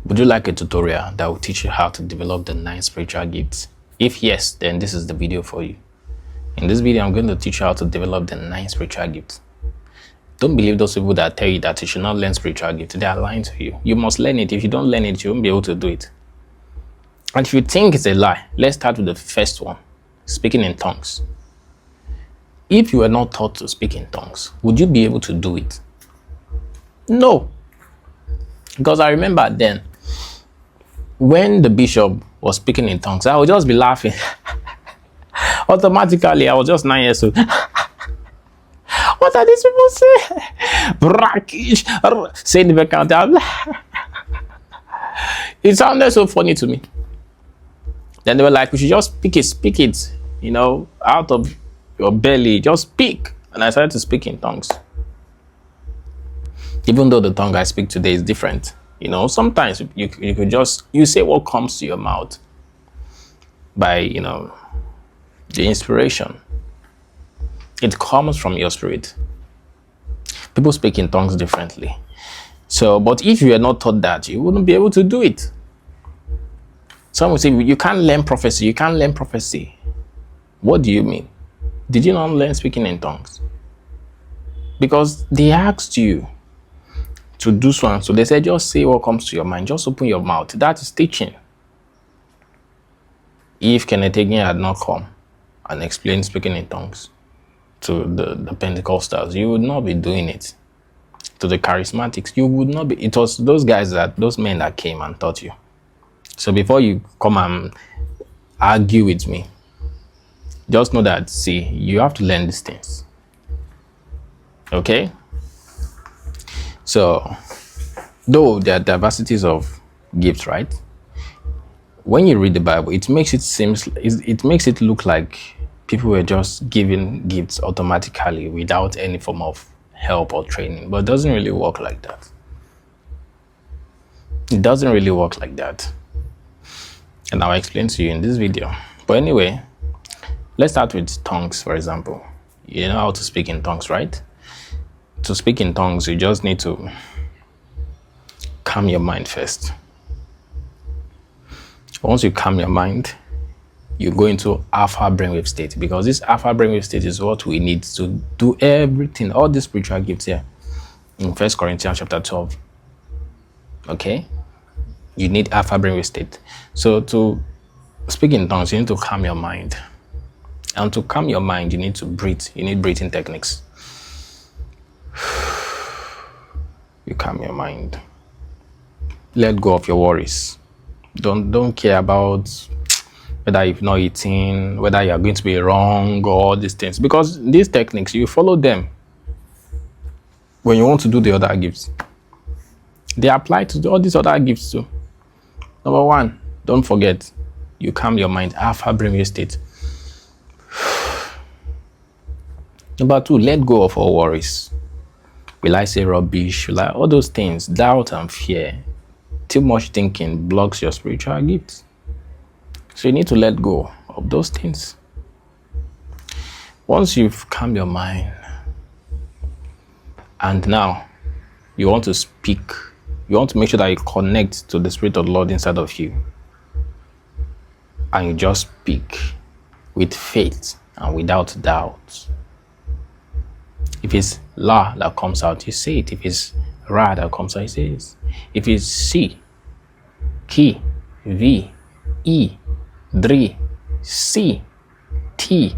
Would you like a tutorial that will teach you how to develop the 9 spiritual gifts? If yes, then this is the video for you. In this video, I'm going to teach you how to develop the 9 spiritual gifts. Don't believe those people that tell you that you should not learn spiritual gifts. They are lying to you. You must learn it. If you don't learn it, you won't be able to do it. And if you think it's a lie, let's start with the first one, speaking in tongues. If you were not taught to speak in tongues, would you be able to do it? No. Because I remember then, when the bishop was speaking in tongues, I would just be laughing. Automatically, I was just 9 years old. What are these people saying? Brackish, say the back out. It sounded so funny to me. Then they were like, we should just speak it, you know, out of your belly, just speak. And I started to speak in tongues. Even though the tongue I speak today is different, you know, sometimes you could just, you say what comes to your mouth by, you know, the inspiration. It comes from your spirit. People speak in tongues differently. So, but if you are not taught that, you wouldn't be able to do it. Some will say, you can't learn prophecy. You can't learn prophecy. What do you mean? Did you not learn speaking in tongues? Because they asked you to do so and so. They said, just say what comes to your mind. Just open your mouth. That is teaching. If Kenneth Hagin had not come and explained speaking in tongues to the Pentecostals, you would not be doing it. To the charismatics, you would not be. It was those men that came and taught you. So before you come and argue with me, just know that, see, you have to learn these things. Okay? So, though there are diversities of gifts, right? When you read the Bible, it makes it look like people were just given gifts automatically without any form of help or training, but it doesn't really work like that. It doesn't really work like that. And I'll explain to you in this video. But anyway, let's start with tongues, for example. You know how to speak in tongues, right? To speak in tongues, you just need to calm your mind first. Once you calm your mind, you go into alpha brainwave state, because this alpha brainwave state is what we need to do everything, all these spiritual gifts here in 1 Corinthians chapter 12. Okay? You need alpha brainwave state. So to speak in tongues, you need to calm your mind. And to calm your mind, you need to breathe. You need breathing techniques. You calm your mind. Let go of your worries. Don't care about whether you've not eaten, whether you are going to be wrong, or all these things. Because these techniques, you follow them when you want to do the other gifts. They apply to all these other gifts too. Number 1, don't forget, you calm your mind, alpha brainwave state. Number 2, let go of all worries. Will I say rubbish? Will I? All those things, doubt and fear. Too much thinking blocks your spiritual gifts. So you need to let go of those things. Once you've calmed your mind, and now you want to speak, you want to make sure that you connect to the Spirit of the Lord inside of you. And you just speak with faith and without doubt. If it's La that comes out, you say it. If it's Ra that comes out, you say it. If it's C, Ki, V, E, Dri, C, T,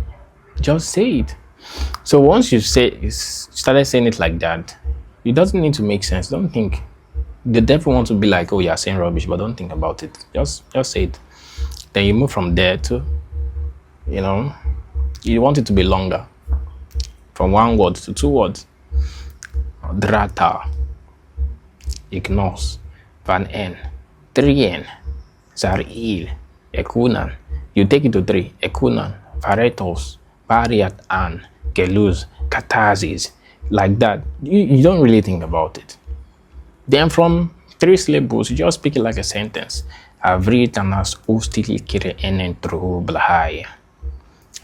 just say it. So once you started saying it like that, it doesn't need to make sense. Don't think. The devil wants to be like, oh, you're saying rubbish, but don't think about it. Just say it. Then you move from there to, you know, you want it to be longer. From 1 word to 2 words. Drata, Ignos, Van N, 3N, Zaril, Ekunan. You take it to 3. Ekunan, Varetos, Variat An, Geluz, Catharsis. Like that. You don't really think about it. Then from 3 syllables, you just speak it like a sentence. Avritanas ostili kire enen tru blahai.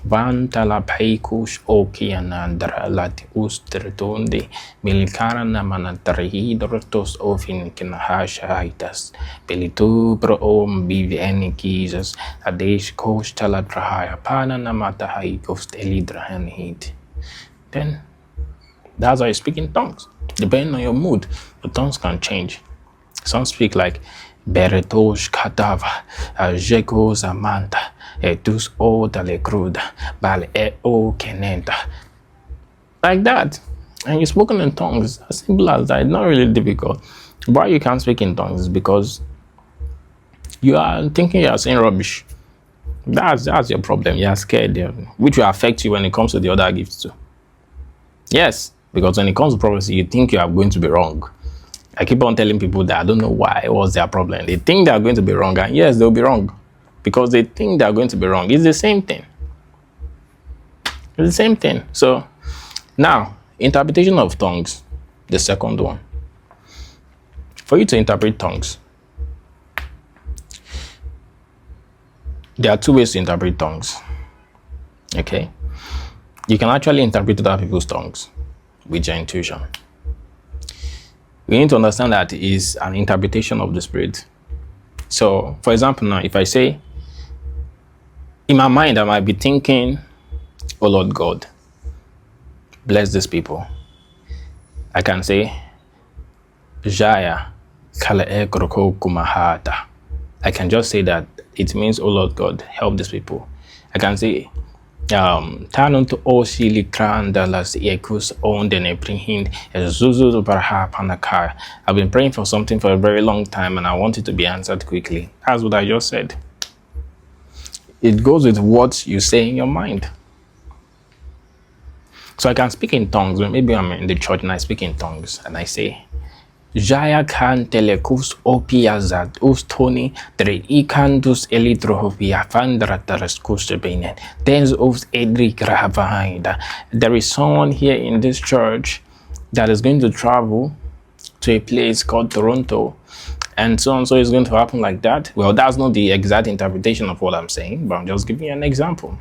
Vantala paikus okianandra lat ustertonde milikarana manatrahidrotos ofin kinahashaitas pelitu pro om bivenikizas adesh kostala trahaya panana matahai cost elidrahanhid. Then that's how you speak in tongues. Depending on your mood, the tongues can change. Some speak like Beretos Katava, Jekos Amanta, Etus O Talecruda, Bal O Kenenta. Like that. And you've spoken in tongues, as simple as that. It's not really difficult. Why you can't speak in tongues is because you are thinking you are saying rubbish. That's your problem. You are scared, which will affect you when it comes to the other gifts too. Yes, because when it comes to prophecy, you think you are going to be wrong. I keep on telling people that I don't know why, what's their problem. They think they are going to be wrong, and yes, they'll be wrong. Because they think they are going to be wrong. It's the same thing. It's the same thing. So, now, interpretation of tongues, the second one. For you to interpret tongues, there are two ways to interpret tongues. Okay? You can actually interpret other people's tongues with your intuition. We need to understand that it is an interpretation of the Spirit. So, for example, now, if I say, in my mind, I might be thinking, oh Lord God, bless these people. I can say, Jaya Kale Kumahata. I can just say that it means, oh Lord God, help these people. I can say, Tanunto Osili Krandalas Ekus on the Neprihind Zuzu Barha Panaka. I've been praying for something for a very long time and I want it to be answered quickly. That's what I just said. It goes with what you say in your mind. So I can speak in tongues. Maybe I'm in the church and I speak in tongues and I say, Jaya kan telekus opiazat ustoni tre ikandus elitrohopia fandrataraskus benen. Tens of edri gravaida. There is someone here in this church that is going to travel to a place called Toronto, and so is going to happen like that. Well, that's not the exact interpretation of what I'm saying, but I'm just giving you an example.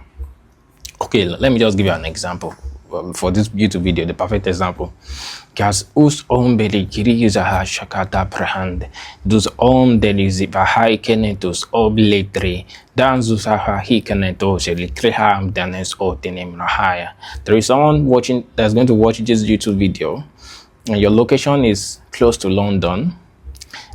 Okay, let me just give you an example. For this YouTube video, the perfect example. Kas us ombeli kiriza shakata prahand. Dus om deliziva hai kenetus obletre. Danzusaha he kenetos elikreham danes otenem rahaya. There is someone watching that's going to watch this YouTube video, and your location is close to London,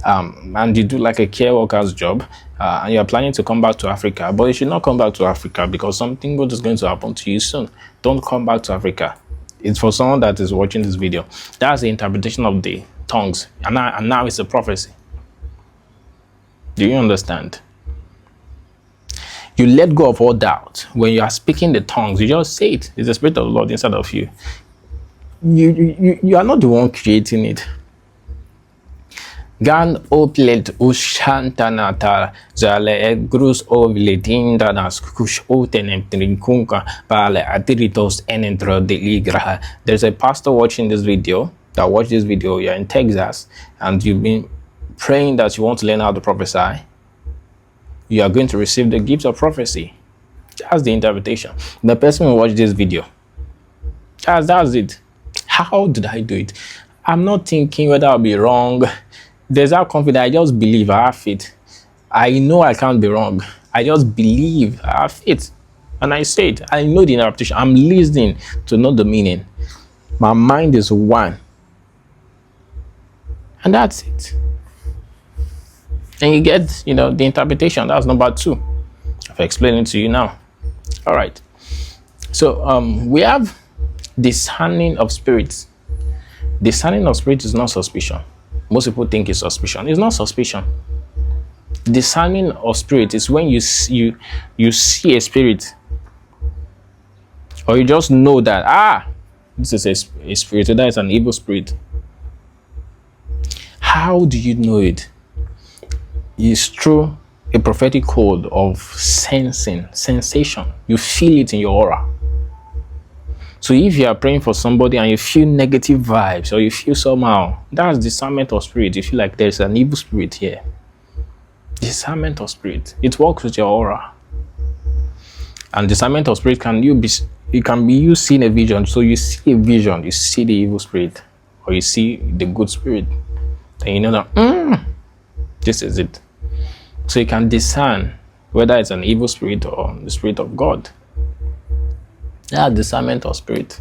and you do like a care worker's job, and you're planning to come back to Africa, but you should not come back to Africa because something good is going to happen to you soon. Don't come back to Africa. It's for someone that is watching this video. That's the interpretation of the tongues, and now it's a prophecy. Do you understand? You let go of all doubt. When you are speaking the tongues, you just say it. It's the Spirit of the Lord inside of you. You are not the one creating it. Gan oplet ushantanata zale grus ovletinda nas kush otenem trinkunka pale atiritos enentro de ligra. There's a pastor watching this video that watched this video. You're in Texas and you've been praying that you want to learn how to prophesy. You are going to receive the gift of prophecy. That's the interpretation. The person who watched this video. That's it. How did I do it? I'm not thinking whether I'll be wrong. There's that confidence. I just believe. I have faith. I know I can't be wrong. I just believe. I have faith. And I say it. I know the interpretation. I'm listening to know the meaning. My mind is one. And that's it. And you get, the interpretation. That's number 2. I've explained it to you now. All right. So we have discerning of spirits. Discerning of spirits is not suspicion. Most people think it's suspicion. It's not suspicion. Discerning of spirit is when you see a spirit, or you just know that this is a spirit, or that is an evil spirit. How do you know it? It's through a prophetic code of sensation. You feel it in your aura. So if you are praying for somebody and you feel negative vibes, or you feel somehow, that's discernment of spirit. You feel like there's an evil spirit here. Discernment of spirit. It works with your aura. And discernment of spirit it can be you seeing a vision. So you see a vision, you see the evil spirit, or you see the good spirit, and you know that this is it. So you can discern whether it's an evil spirit or the spirit of God. That's discernment of spirit.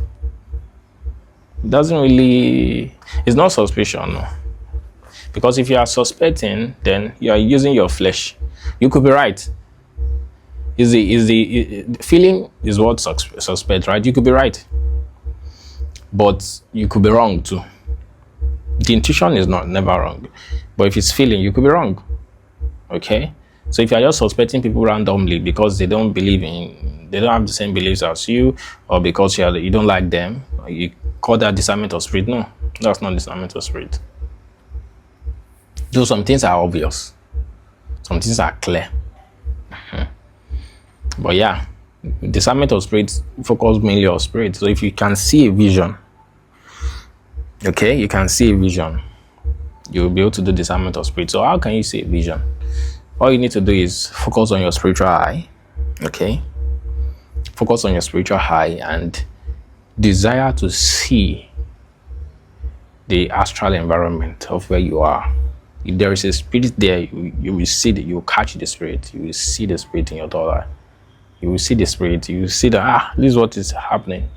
It doesn't really, it's not suspicion, no. Because if you are suspecting, then you are using your flesh. You could be right. The feeling is what suspect, right? You could be right, but you could be wrong too. The intuition is never wrong, but if it's feeling, you could be wrong. Okay, so if you are just suspecting people randomly because they don't have the same beliefs as you, or because you don't like them, you call that discernment of spirit. No, that's not discernment of spirit. Though some things are obvious, some things are clear. But yeah, discernment of spirit focus mainly on spirit. So if you can see a vision, okay, you can see a vision, you'll be able to do discernment of spirit. So how can you see a vision? All you need to do is focus on your spiritual eye, okay? Focus on your spiritual eye and desire to see the astral environment of where you are. If there is a spirit there, you will see that, you will catch the spirit, you will see the spirit in your daughter. You will see the spirit, you will see that, this is what is happening.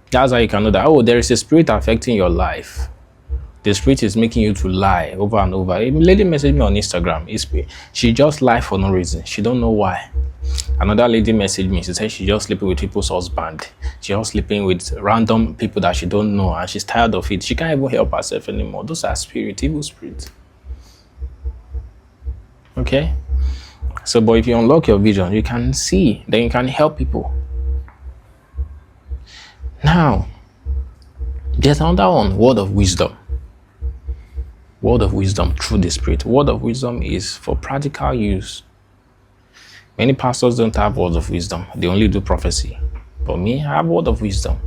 That's how you can know that, there is a spirit affecting your life. The spirit is making you to lie over and over. A lady messaged me on Instagram. She just lied for no reason. She don't know why. Another lady messaged me. She said she just sleeping with people's husband. She just sleeping with random people that she don't know, and she's tired of it. She can't even help herself anymore. Those are evil spirits. Okay? So, but if you unlock your vision, you can see, then you can help people. Now, there's another one, word of wisdom. Word of wisdom through the spirit. Word of wisdom is for practical use. Many pastors don't have words of wisdom. They only do prophecy. But me, I have word of wisdom.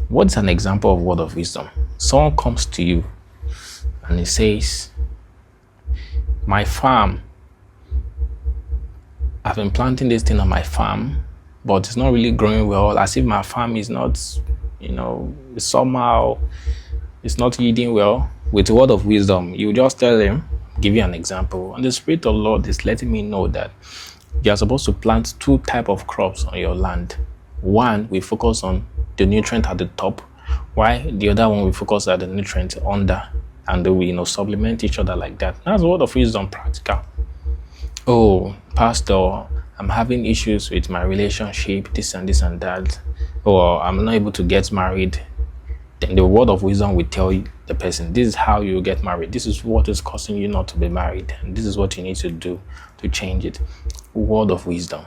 What's an example of word of wisdom? Someone comes to you and he says, my farm, I've been planting this thing on my farm, but it's not really growing well, as if my farm is not, somehow it's not yielding well. With a word of wisdom, you just tell him, give you an example. And the Spirit of the Lord is letting me know that you are supposed to plant 2 types of crops on your land. One, we focus on the nutrient at the top, while the other one we focus at the nutrient under, and we supplement each other like that. That's a word of wisdom, practical. Oh, pastor, I'm having issues with my relationship, this and this and that, or I'm not able to get married. Then the word of wisdom will tell the person, this is how you get married. This is what is causing you not to be married. And this is what you need to do to change it. Word of wisdom.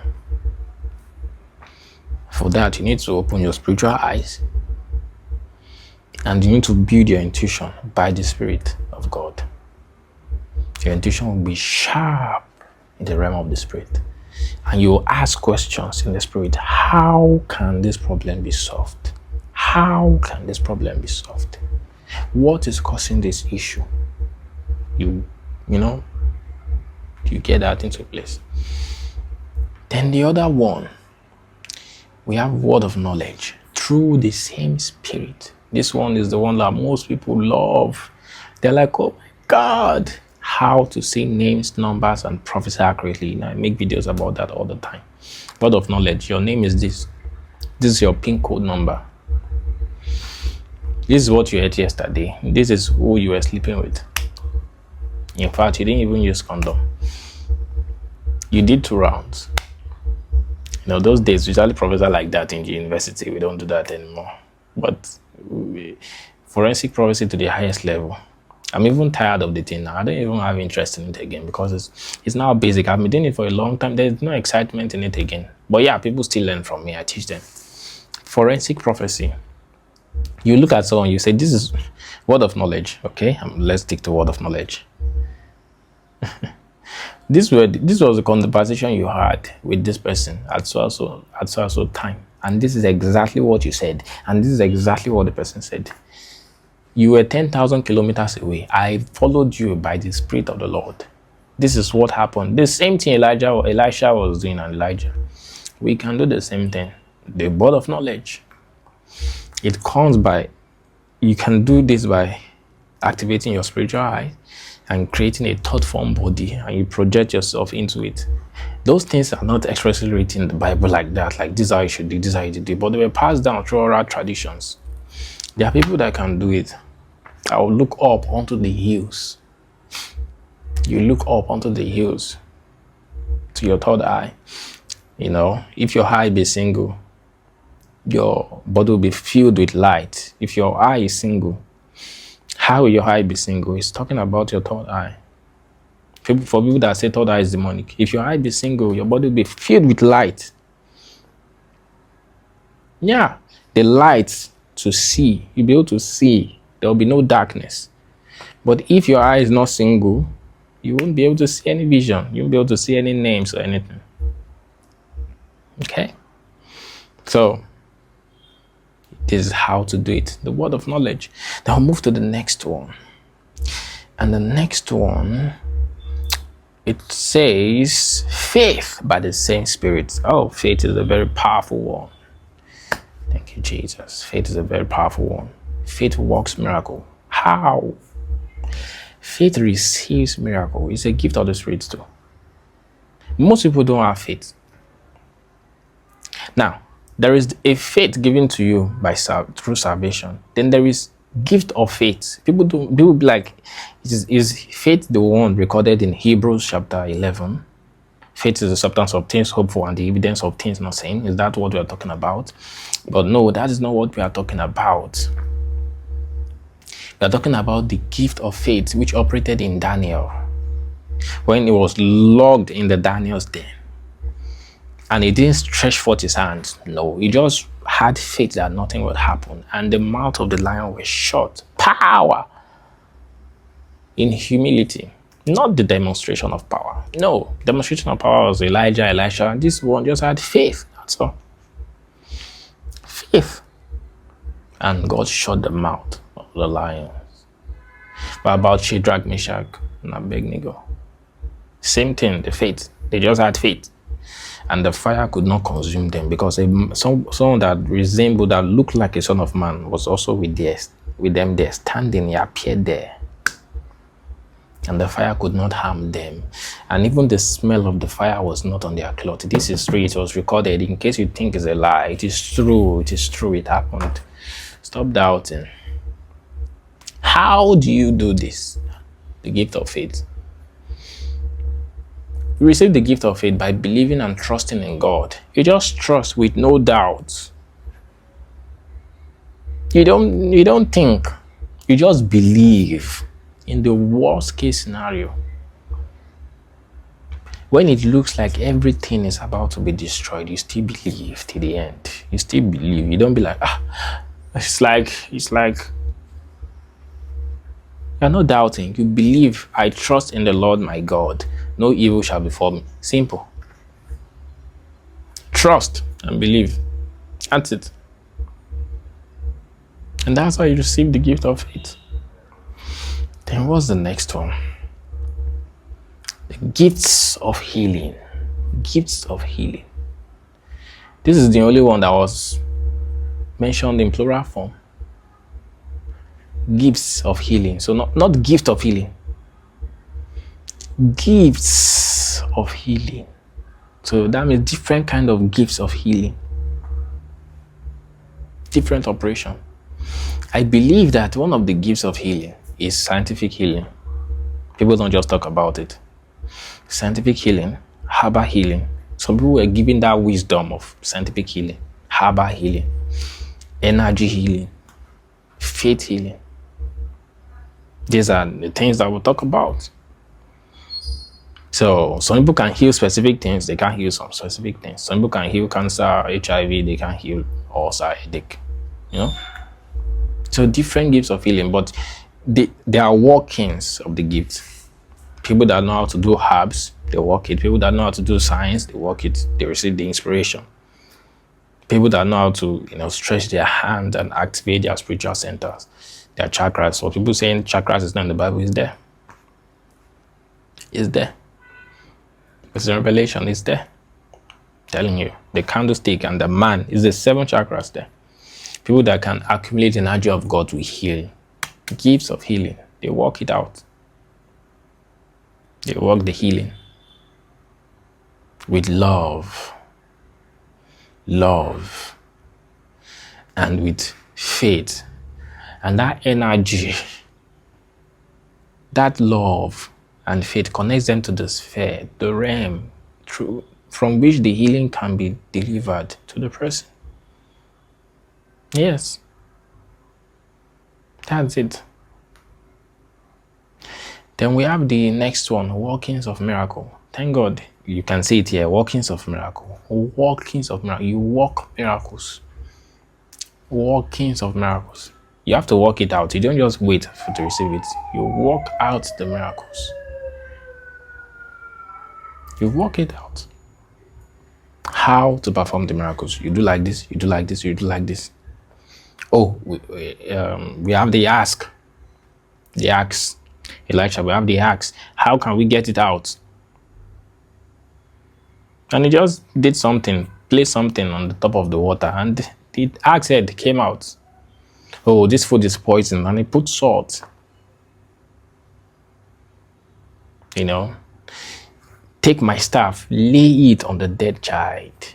For that, you need to open your spiritual eyes. And you need to build your intuition by the Spirit of God. Your intuition will be sharp in the realm of the Spirit. And you will ask questions in the Spirit. How can this problem be solved? How can this problem be solved? What is causing this issue? You get that into place. Then the other one, we have word of knowledge through the same Spirit. This one is the one that most people love. They're like, oh my God, how to say names, numbers, and prophesy accurately. I make videos about that all the time. Word of knowledge, your name is this. This is your PIN code number. This is what you ate yesterday. This is who you were sleeping with. In fact, you didn't even use condom. You did 2 rounds. Those days, we usually prophesy like that in the university. We don't do that anymore. But forensic prophecy to the highest level. I'm even tired of the thing now. I don't even have interest in it again because it's now basic. I've been doing it for a long time. There's no excitement in it again. But yeah, people still learn from me. I teach them. Forensic prophecy. You look at someone, you say, this is word of knowledge. Okay, let's stick to word of knowledge. This was a conversation you had with this person at so time. And this is exactly what you said. And this is exactly what the person said. You were 10,000 kilometers away. I followed you by the Spirit of the Lord. This is what happened. The same thing Elisha was doing, and Elijah. We can do the same thing. The word of knowledge. It comes by, you can do this by activating your spiritual eye and creating a thought form body, and you project yourself into it. Those things are not expressly written in the Bible like that, like this is how you should do, this is how you do, but they were passed down through oral traditions. There are people that can do it. I will look up onto the hills. You look up onto the hills to your third eye. You know, if your eye be single, your body will be filled with light. If your eye is single, how will your eye be single? It's talking about your third eye. For people that say third eye is demonic, if your eye be single, your body will be filled with light. Yeah, the light to see. You'll be able to see. There will be no darkness. But if your eye is not single, you won't be able to see any vision. You won't be able to see any names or anything. Okay? So, this is how to do it. The word of knowledge. Then we'll move to the next one. And the next one, it says faith by the same Spirit. Oh, faith is a very powerful one. Thank you, Jesus. Faith is a very powerful one. Faith works miracle. How? Faith receives miracle. It's a gift of the Spirit too. Most people don't have faith. Now, there is a faith given to you through salvation. Then there is gift of faith. People be like, is faith the one recorded in Hebrews chapter 11? Faith is the substance of things hoped for and the evidence of things not seen. Is that what we are talking about? But no, that is not what we are talking about. We are talking about the gift of faith which operated in Daniel when he was locked in the Daniel's den. And he didn't stretch forth his hands. No, he just had faith that nothing would happen. And the mouth of the lion was shut. Power. In humility. Not the demonstration of power. No, demonstration of power was Elijah, Elisha. And this one just had faith. That's all. Faith. And God shut the mouth of the lions. But about Shadrach, Meshach, and Abednego. Same thing, the faith. They just had faith. And the fire could not consume them because someone that resembled, that looked like a son of man was also with them there, standing. He appeared there. And the fire could not harm them. And even the smell of the fire was not on their cloth. This is true. It was recorded. In case you think it's a lie, it is true. It is true. It happened. Stop doubting. How do you do this? The gift of faith. You receive the gift of faith by believing and trusting in God. You just trust with no doubt. You don't think. You just believe in the worst case scenario. When it looks like everything is about to be destroyed, you still believe till the end. You still believe. You don't be like, it's like you're not doubting. You believe, I trust in the Lord my God. No evil shall befall me. Simple. Trust and believe. That's it. And that's how you receive the gift of faith. Then what's the next one? The gifts of healing. Gifts of healing. This is the only one that was mentioned in plural form. Gifts of healing. So not gift of healing. Gifts of healing. So that means different kind of gifts of healing. Different operation. I believe that one of the gifts of healing is scientific healing. People don't just talk about it. Scientific healing, herbal healing. Some people were given that wisdom of scientific healing, herbal healing, energy healing, faith healing. These are the things that we'll talk about. So some people can heal specific things, they can't heal some specific things. Some people can heal cancer, HIV, they can't heal ulcer, headache. You know? So different gifts of healing, but they are workings of the gifts. People that know how to do herbs, they work it. People that know how to do science, they work it. They receive the inspiration. People that know how to, stretch their hand and activate their spiritual centers, their chakras. So people saying chakras is not in the Bible, is there. It's there. It's in Revelation, it's there. Telling you, the candlestick and the man is the 7 chakras there. People that can accumulate the energy of God will heal. Gifts of healing. They work it out. They work the healing with love, and with faith. And that energy, that love and faith connects them to the sphere, the realm, from which the healing can be delivered to the person. Yes. That's it. Then we have the next one, workings of miracle. Thank God you can see it here, workings of miracle. Workings of miracle. You work miracles. Workings of miracles. You have to work it out. You don't just wait to receive it. You work out the miracles. You work it out. How to perform the miracles. You do like this, you do like this, you do like this. Oh, we have the ask. The ask. Elisha, we have the axe. How can we get it out? And he just did something, placed something on the top of the water, and the axe head came out. Oh, this food is poison, and he put salt. You know, take my staff, lay it on the dead child.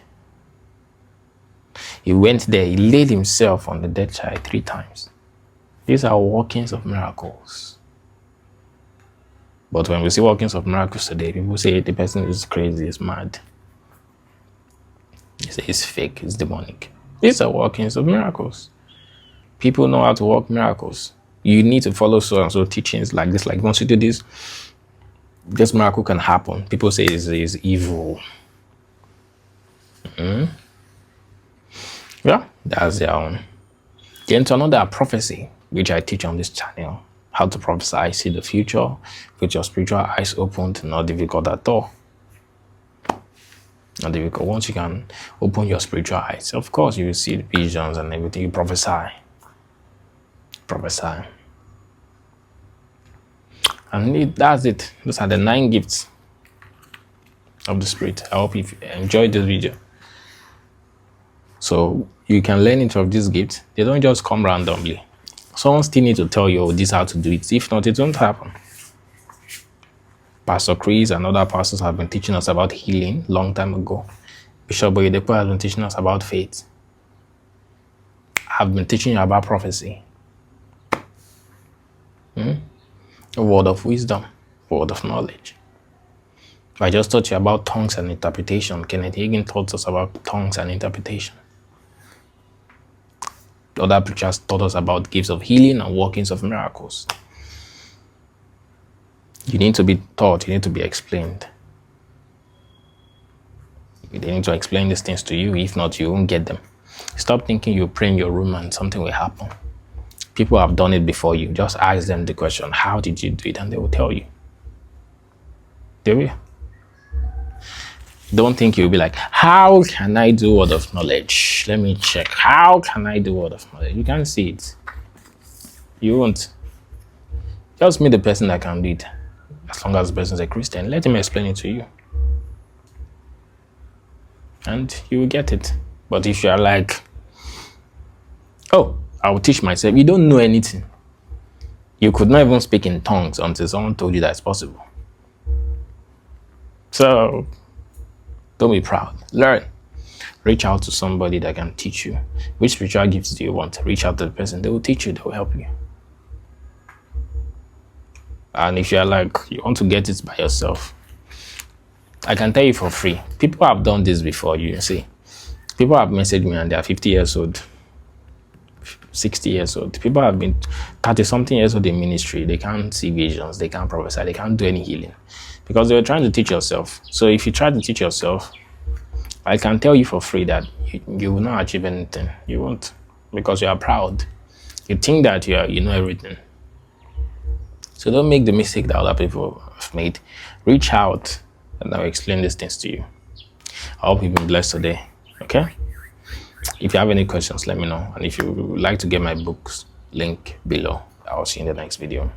He went there, he laid himself on the dead child 3 times. These are workings of miracles. But when we see workings of miracles today, people say the person is crazy, is mad. They say it's fake, it's demonic. These are workings of miracles. People know how to work miracles. You need to follow so and so teachings like this. Like once you do this miracle can happen. People say it's evil. Yeah, that's their own. Then to another prophecy, which I teach on this channel. How to prophesy, see the future with your spiritual eyes opened. Not difficult at all. Not difficult. Once you can open your spiritual eyes, of course you will see the visions and everything. You prophesy. Prophesy. And that's it. Those are the 9 gifts of the Spirit. I hope you enjoyed this video. So you can learn each of these gifts. They don't just come randomly. Someone still needs to tell you, oh, this is how to do it. If not, it won't happen. Pastor Chris and other pastors have been teaching us about healing long time ago. Bishop Oyedepo has been teaching us about faith. I've been teaching you about prophecy. A word of wisdom, word of knowledge. I just taught you about tongues and interpretation. Kenneth Hagin taught us about tongues and interpretation. Other preachers taught us about gifts of healing and workings of miracles. You need to be taught, you need to be explained. They need to explain these things to you. If not, you won't get them. Stop thinking you pray in your room and something will happen. People have done it before you. Just ask them the question, how did you do it? And they will tell you. They will. Don't think you'll be like, how can I do word of knowledge? Let me check. How can I do word of knowledge? You can't see it. You won't. Just meet the person that can do it. As long as the person is a Christian, let him explain it to you. And you will get it. But if you are like, oh, I will teach myself. You don't know anything. You could not even speak in tongues until someone told you that it's possible. So, don't be proud. Learn. Reach out to somebody that can teach you. Which spiritual gifts do you want? Reach out to the person. They will teach you. They will help you. And if you're like, you want to get it by yourself, I can tell you for free. People have done this before, you see. People have messaged me and they are 50 years old, 60 years old. People have been 30-something years old in ministry. They can't see visions. They can't prophesy. They can't do any healing. Because they were trying to teach yourself. So if you try to teach yourself, I can tell you for free that you will not achieve anything. You won't. Because you are proud. You think that you know everything. So don't make the mistake that other people have made. Reach out and I'll explain these things to you. I hope you've been blessed today. Okay? If you have any questions, let me know. And if you would like to get my books, link below. I'll see you in the next video.